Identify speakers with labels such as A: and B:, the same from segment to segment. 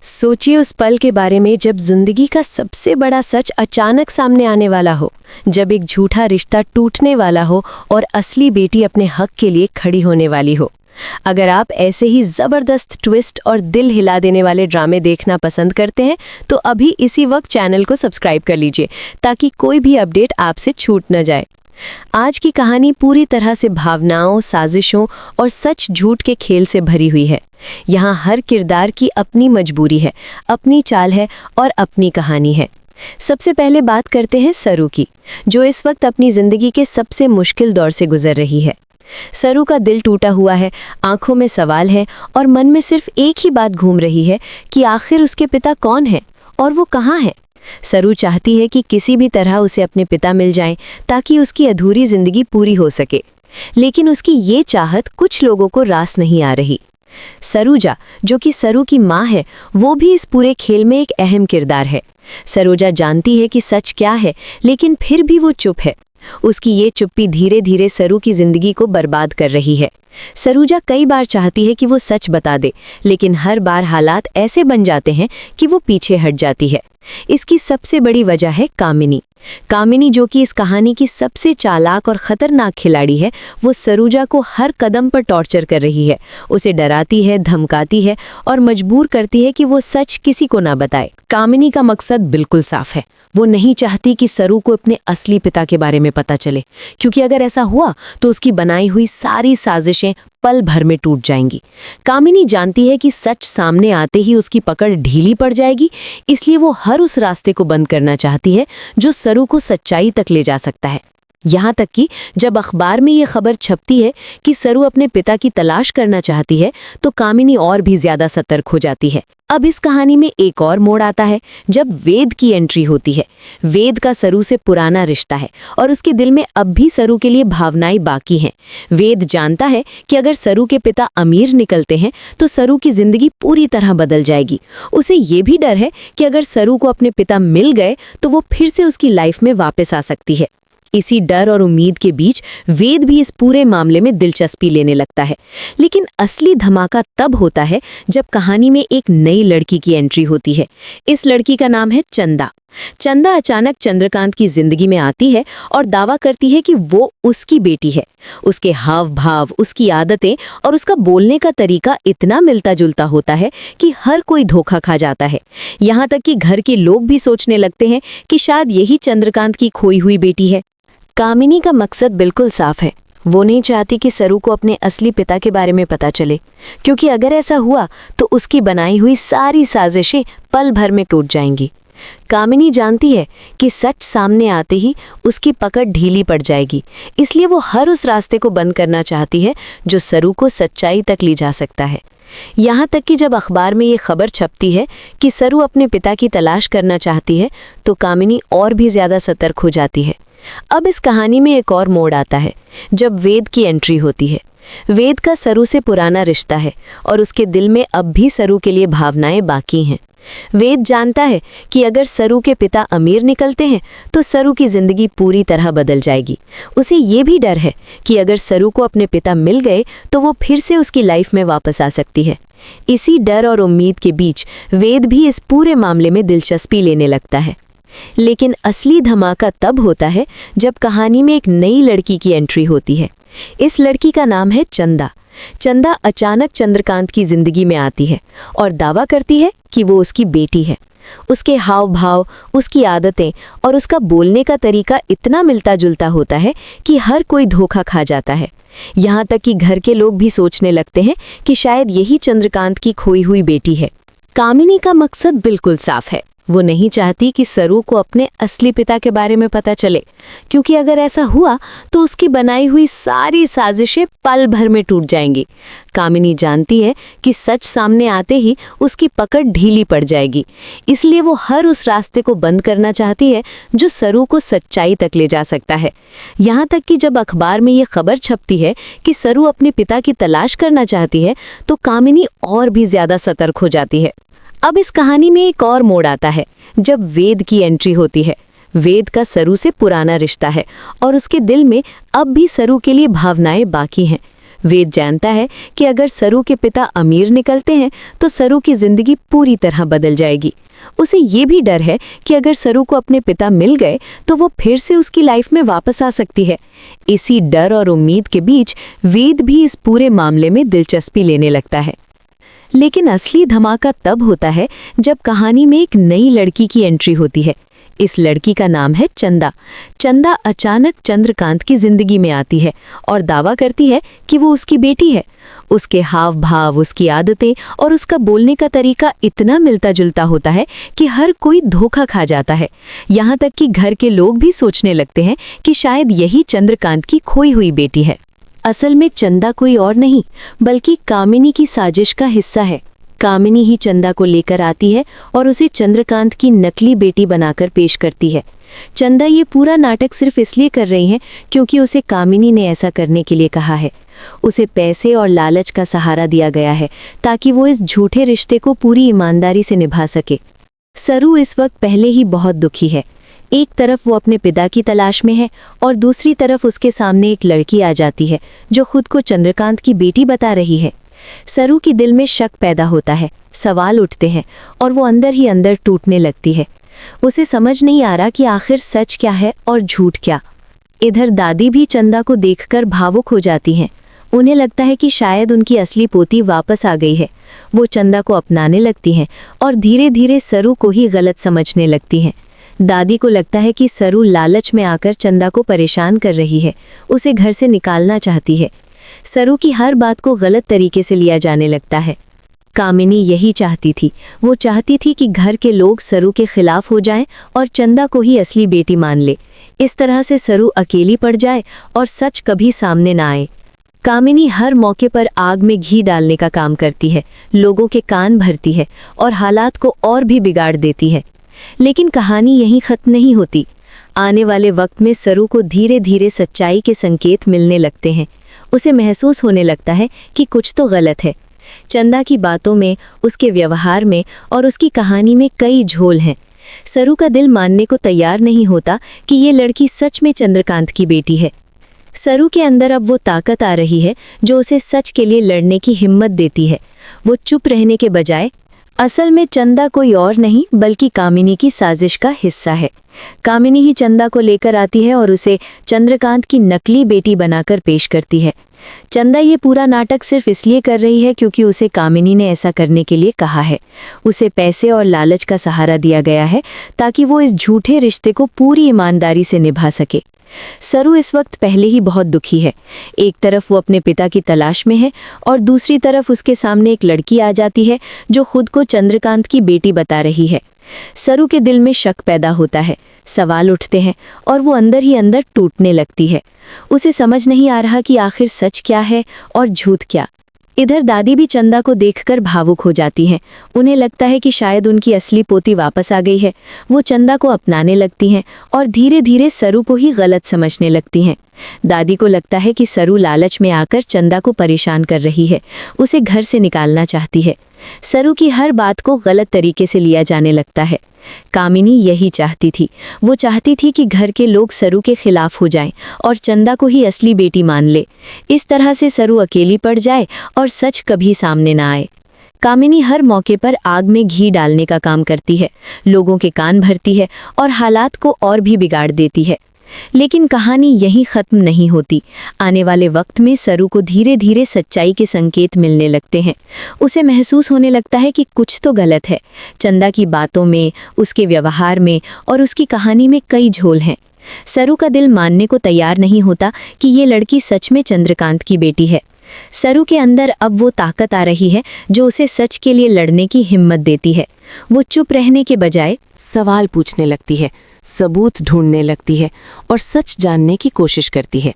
A: सोचिए उस पल के बारे में जब जिंदगी का सबसे बड़ा सच अचानक सामने आने वाला हो, जब एक झूठा रिश्ता टूटने वाला हो और असली बेटी अपने हक के लिए खड़ी होने वाली हो। अगर आप ऐसे ही ज़बरदस्त ट्विस्ट और दिल हिला देने वाले ड्रामे देखना पसंद करते हैं तो अभी इसी वक्त चैनल को सब्सक्राइब कर लीजिए ताकि कोई भी अपडेट आपसे छूट न जाए। आज की कहानी पूरी तरह से भावनाओं, साजिशों और सच झूठ के खेल से भरी हुई है। यहाँ हर किरदार की अपनी मजबूरी है, अपनी चाल है और अपनी कहानी है। सबसे पहले बात करते हैं सरू की, जो इस वक्त अपनी ज़िंदगी के सबसे मुश्किल दौर से गुजर रही है। सरू का दिल टूटा हुआ है, आंखों में सवाल है और मन में सिर्फ एक ही बात घूम रही है कि आखिर उसके पिता कौन हैं और वो कहाँ हैं। सरू चाहती है कि किसी भी तरह उसे अपने पिता मिल जाएं ताकि उसकी अधूरी जिंदगी पूरी हो सके, लेकिन उसकी ये चाहत कुछ लोगों को रास नहीं आ रही। सरोजा, जो कि सरू की माँ है, वो भी इस पूरे खेल में एक अहम किरदार है। सरोजा जानती है कि सच क्या है, लेकिन फिर भी वो चुप है। उसकी ये चुप्पी धीरे धीरे सरू की जिंदगी को बर्बाद कर रही है। सरोजा कई बार चाहती है कि वो सच बता दे, लेकिन हर बार हालात ऐसे बन जाते हैं कि वो पीछे हट जाती है। इसकी सबसे बड़ी वजह है कामिनी। कामिनी, जो कि इस कहानी की सबसे चालाक और खतरनाक खिलाड़ी है, वो सरोजा को हर कदम पर टॉर्चर कर रही है। उसे डराती है, धमकाती है और मजबूर करती है कि वो सच किसी को ना बताए।
B: कामिनी का मकसद बिल्कुल साफ है। वो नहीं चाहती कि सरू को अपने असली पिता के बारे में पता चले, क्योंकि अगर ऐसा हुआ तो उसकी बनाई हुई सारी साजिशें पल भर में टूट जाएंगी। कामिनी जानती है कि सच सामने आते ही उसकी पकड़ ढीली पड़ जाएगी, इसलिए वो हर उस रास्ते को बंद करना चाहती है जो सरू को सच्चाई तक ले जा सकता है। यहाँ तक कि जब अखबार में ये खबर छपती है कि सरू अपने पिता की तलाश करना चाहती है, तो कामिनी और भी ज्यादा सतर्क हो जाती है। अब इस कहानी में एक और मोड़ आता है जब वेद की एंट्री होती है। वेद का सरू से पुराना रिश्ता है और उसके दिल में अब भी सरू के लिए भावनाएं बाकी हैं। वेद जानता है कि अगर सरू के पिता अमीर निकलते हैं तो सरू की जिंदगी पूरी तरह बदल जाएगी। उसे ये भी डर है कि अगर सरू को अपने पिता मिल गए तो वो फिर से उसकी लाइफ में वापस आ सकती है। इसी डर और उम्मीद के बीच वेद भी इस पूरे मामले में दिलचस्पी लेने लगता है। लेकिन असली धमाका तब होता है जब कहानी में एक नई लड़की की एंट्री होती है। इस लड़की का नाम है चंदा। चंदा अचानक चंद्रकांत की जिंदगी में आती है और दावा करती है कि वो उसकी बेटी है। उसके हाव भाव, उसकी आदतें और उसका बोलने का तरीका इतना मिलता जुलता होता है कि हर कोई धोखा खा जाता है। यहाँ तक कि घर के लोग भी सोचने लगते हैं कि शायद यही चंद्रकांत की खोई हुई बेटी है। कामिनी का मकसद बिल्कुल साफ है। वो नहीं चाहती कि सरू को अपने असली पिता के बारे में पता चले, क्योंकि अगर ऐसा हुआ तो उसकी बनाई हुई सारी साजिशें पल भर में टूट जाएंगी। कामिनी जानती है कि सच सामने आते ही उसकी पकड़ ढीली पड़ जाएगी, इसलिए वो हर उस रास्ते को बंद करना चाहती है जो सरू को सच्चाई तक ले जा सकता है। यहाँ तक कि जब अखबार में ये खबर छपती है कि सरू अपने पिता की तलाश करना चाहती है, तो कामिनी और भी ज़्यादा सतर्क हो जाती है। अब इस कहानी में एक और मोड़ आता है जब वेद की एंट्री होती है। वेद का सरू से पुराना रिश्ता है और उसके दिल में अब भी सरू के लिए भावनाएं बाकी हैं। वेद जानता है कि अगर सरू के पिता अमीर निकलते हैं तो सरू की जिंदगी पूरी तरह बदल जाएगी। उसे ये भी डर है कि अगर सरू को अपने पिता मिल गए तो वो फिर से उसकी लाइफ में वापस आ सकती है। इसी डर और उम्मीद के बीच वेद भी इस पूरे मामले में दिलचस्पी लेने लगता है। लेकिन असली धमाका तब होता है जब कहानी में एक नई लड़की की एंट्री होती है। इस लड़की का नाम है चंदा। चंदा अचानक चंद्रकांत की जिंदगी में आती है और दावा करती है कि वो उसकी बेटी है। उसके हाव भाव, उसकी आदतें और उसका बोलने का तरीका इतना मिलता जुलता होता है कि हर कोई धोखा खा जाता है। यहाँ तक कि घर के लोग भी सोचने लगते हैं कि शायद यही चंद्रकांत की खोई हुई बेटी है। कामिनी का मकसद बिल्कुल साफ है। वो नहीं चाहती कि सरू को अपने असली पिता के बारे में पता चले, क्योंकि अगर ऐसा हुआ तो उसकी बनाई हुई सारी साजिशें पल भर में टूट जाएंगी। कामिनी जानती है कि सच सामने आते ही उसकी पकड़ ढीली पड़ जाएगी, इसलिए वो हर उस रास्ते को बंद करना चाहती है जो सरू को सच्चाई तक ले जा सकता है। यहाँ तक कि जब अखबार में ये खबर छपती है कि सरू अपने पिता की तलाश करना चाहती है, तो कामिनी और भी ज्यादा सतर्क हो जाती है। अब इस कहानी में एक और मोड़ आता है जब वेद की एंट्री होती है। वेद का सरू से पुराना रिश्ता है और उसके दिल में अब भी सरू के लिए भावनाएं बाकी हैं।
A: वेद जानता है कि अगर सरू के पिता अमीर निकलते हैं तो सरू की जिंदगी पूरी तरह बदल जाएगी। उसे ये भी डर है कि अगर सरू को अपने पिता मिल गए तो वो फिर से उसकी लाइफ में वापस आ सकती है। इसी डर और उम्मीद के बीच वेद भी इस पूरे मामले में दिलचस्पी लेने लगता है। लेकिन असली धमाका तब होता है जब कहानी में एक नई लड़की की एंट्री होती है। इस लड़की का नाम है चंदा। चंदा अचानक चंद्रकांत की जिंदगी में आती है और दावा करती है कि वो उसकी बेटी है। उसके हाव भाव, उसकी आदतें और उसका बोलने का तरीका इतना मिलता जुलता होता है कि हर कोई धोखा खा जाता है। यहाँ तक कि घर के लोग भी सोचने लगते हैं कि शायद यही चंद्रकांत की खोई हुई बेटी है। असल में चंदा कोई और नहीं बल्कि कामिनी की साजिश का हिस्सा है। कामिनी ही चंदा को लेकर आती है और उसे चंद्रकांत की नकली बेटी बनाकर पेश करती है। चंदा ये पूरा नाटक सिर्फ इसलिए कर रही है क्योंकि उसे कामिनी ने ऐसा करने के लिए कहा है। उसे पैसे और लालच का सहारा दिया गया है ताकि वो इस झूठे रिश्ते को पूरी ईमानदारी से निभा सके। सरू इस वक्त पहले ही बहुत दुखी है। एक तरफ वो अपने पिता की तलाश में है और दूसरी तरफ उसके सामने एक लड़की आ जाती है जो खुद को चंद्रकांत की बेटी बता रही है। सरू की दिल में शक पैदा होता है, सवाल उठते हैं और वो अंदर ही अंदर टूटने लगती है। उसे समझ नहीं आ रहा कि आखिर सच क्या है और झूठ क्या। इधर दादी भी चंदा को देखकर भावुक हो जाती हैं। उन्हें लगता है कि शायद उनकी असली पोती वापस आ गई है। वो चंदा को अपनाने लगती हैं और धीरे धीरे सरू को ही गलत समझने लगती हैं। दादी को लगता है कि सरू लालच में आकर चंदा को परेशान कर रही है, उसे घर से निकालना चाहती है। सरू की हर बात को गलत तरीके से लिया जाने लगता है। कामिनी यही चाहती थी। वो चाहती थी कि घर के लोग सरू के खिलाफ हो जाएं और चंदा को ही असली बेटी मान ले। इस तरह से सरू अकेली पड़ जाए और सच कभी सामने ना आए। कामिनी हर मौके पर आग में घी डालने का काम करती है, लोगों के कान भरती है और हालात को और भी बिगाड़ देती है। लेकिन कहानी यहीं खत्म नहीं होती। आने वाले वक्त में सरू को धीरे धीरे सच्चाई के संकेत मिलने लगते हैं। उसे महसूस होने लगता है कि कुछ तो गलत है। चंदा की बातों में, उसके व्यवहार में और उसकी कहानी में कई झोल हैं। सरू का दिल मानने को तैयार नहीं होता कि ये लड़की सच में चंद्रकांत की बेटी है। सरू के अंदर अब वो ताकत आ रही है जो उसे सच के लिए लड़ने की हिम्मत देती है। वो चुप रहने के बजाय, असल में चंदा कोई और नहीं बल्कि कामिनी की साजिश का हिस्सा है। कामिनी ही चंदा को लेकर आती है और उसे चंद्रकांत की नकली बेटी बनाकर पेश करती है। चंदा ये पूरा नाटक सिर्फ इसलिए कर रही है क्योंकि उसे कामिनी ने ऐसा करने के लिए कहा है। उसे पैसे और लालच का सहारा दिया गया है ताकि वो इस झूठे रिश्ते को पूरी ईमानदारी से निभा सके। सरू इस वक्त पहले ही बहुत दुखी है। एक तरफ वो अपने पिता की तलाश में है और दूसरी तरफ उसके सामने एक लड़की आ जाती है जो खुद को चंद्रकांत की बेटी बता रही है। सरू के दिल में शक पैदा होता है, सवाल उठते हैं और वो अंदर ही अंदर टूटने लगती है। उसे समझ नहीं आ रहा कि आखिर सच क्या है और झूठ क्या। इधर दादी भी चंदा को देखकर भावुक हो जाती हैं। उन्हें लगता है कि शायद उनकी असली पोती वापस आ गई है। वो चंदा को अपनाने लगती हैं और धीरे धीरे सरू को ही गलत समझने लगती हैं। दादी को लगता है कि सरू लालच में आकर चंदा को परेशान कर रही है, उसे घर से निकालना चाहती है। सरू की हर बात को गलत तरीके से लिया जाने लगता है। कामिनी यही चाहती थी। वो चाहती थी कि घर के लोग सरू के खिलाफ हो जाएं और चंदा को ही असली बेटी मान ले। इस तरह से सरू अकेली पड़ जाए और सच कभी सामने ना आए। कामिनी हर मौके पर आग में घी डालने का काम करती है, लोगों के कान भरती है और हालात को और भी बिगाड़ देती है। लेकिन कहानी यहीं खत्म नहीं होती। आने वाले वक्त में सरू को धीरे धीरे सच्चाई के संकेत मिलने लगते हैं। उसे महसूस होने लगता है कि कुछ तो गलत है। चंदा की बातों में, उसके व्यवहार में और उसकी कहानी में कई झोल हैं। सरू का दिल मानने को तैयार नहीं होता कि ये लड़की सच में चंद्रकांत की बेटी है। सरू के अंदर अब वो ताकत आ रही है जो उसे सच के लिए लड़ने की हिम्मत देती है। वो चुप रहने के बजाय
B: सवाल पूछने लगती है, सबूत ढूंढने लगती है और सच जानने की कोशिश करती है।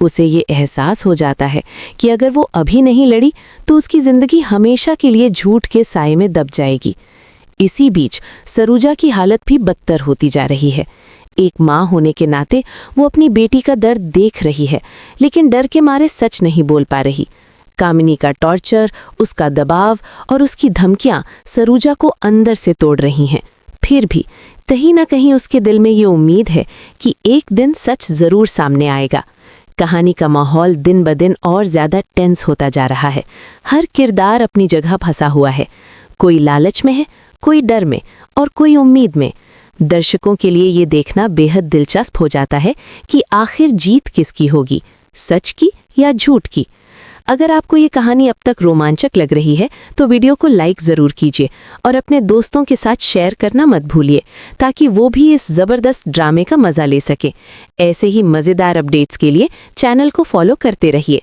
B: उसे ये एहसास हो जाता है कि अगर वो अभी नहीं लड़ी तो उसकी जिंदगी हमेशा के लिए झूठ के साए में दब जाएगी। इसी बीच सरूजा की हालत भी बदतर होती जा रही है। एक माँ होने के नाते वो अपनी बेटी का दर्द देख रही है, लेकिन डर के मारे सच नहीं बोल पा रही। कामिनी का टॉर्चर, उसका दबाव और उसकी धमकियां सरूजा को अंदर से तोड़ रही हैं। फिर भी कहीं ना कहीं उसके दिल में ये उम्मीद है कि एक दिन सच जरूर सामने आएगा। कहानी का माहौल दिन ब दिन और ज्यादा टेंस होता जा रहा है। हर किरदार अपनी जगह फंसा हुआ है। कोई लालच में है, कोई डर में और कोई उम्मीद में। दर्शकों के लिए ये देखना बेहद दिलचस्प हो जाता है कि आखिर जीत किसकी होगी, सच की या झूठ की। अगर आपको ये कहानी अब तक रोमांचक लग रही है तो वीडियो को लाइक ज़रूर कीजिए और अपने दोस्तों के साथ शेयर करना मत भूलिए, ताकि वो भी इस ज़बरदस्त ड्रामे का मज़ा ले सके। ऐसे ही मज़ेदार अपडेट्स के लिए चैनल को फॉलो करते रहिए।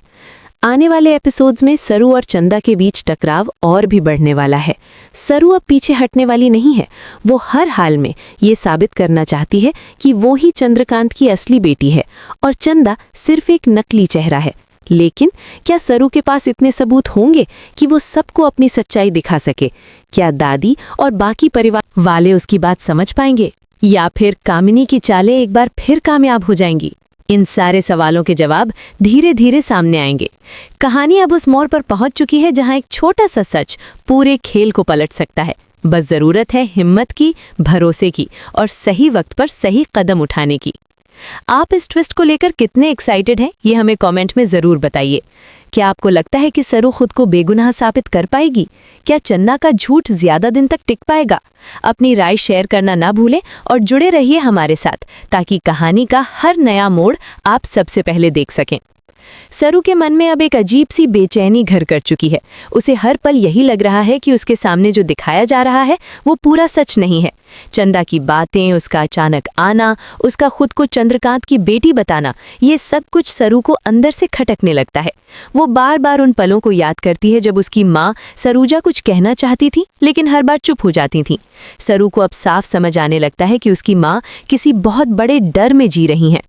B: आने वाले एपिसोड्स में सरू और चंदा के बीच टकराव और भी बढ़ने वाला है। सरू अब पीछे हटने वाली नहीं है। वो हर हाल में ये साबित करना चाहती है कि वो ही चंद्रकांत की असली बेटी है और चंदा सिर्फ एक नकली चेहरा है। लेकिन क्या सरू के पास इतने सबूत होंगे कि वो सबको अपनी सच्चाई दिखा सके? क्या दादी और बाकी परिवार वाले उसकी बात समझ पाएंगे, या फिर कामिनी की चालें एक बार फिर कामयाब हो जाएंगी? इन सारे सवालों के जवाब धीरे धीरे सामने आएंगे। कहानी अब उस मोड़ पर पहुंच चुकी है जहां एक छोटा सा सच पूरे खेल को पलट सकता है। बस जरूरत है हिम्मत की, भरोसे की और सही वक्त पर सही कदम उठाने की। आप इस ट्विस्ट को लेकर कितने एक्साइटेड हैं, ये हमें कमेंट में ज़रूर बताइए। क्या आपको लगता है कि सरू खुद को बेगुनाह साबित कर पाएगी? क्या चंदा का झूठ ज़्यादा दिन तक टिक पाएगा? अपनी राय शेयर करना ना भूलें और जुड़े रहिए हमारे साथ, ताकि कहानी का हर नया मोड़ आप सबसे पहले देख सकें। सरू के मन में अब एक अजीब सी बेचैनी घर कर चुकी है। उसे हर पल यही लग रहा है कि उसके सामने जो दिखाया जा रहा है वो पूरा सच नहीं है। चंदा की बातें, उसका अचानक आना, उसका खुद को चंद्रकांत की बेटी बताना, ये सब कुछ सरू को अंदर से खटकने लगता है। वो बार बार उन पलों को याद करती है जब उसकी माँ सरूजा कुछ कहना चाहती थी लेकिन हर बार चुप हो जाती थी। सरू को अब साफ समझ आने लगता है कि उसकी माँ किसी बहुत बड़े डर में जी रही हैं।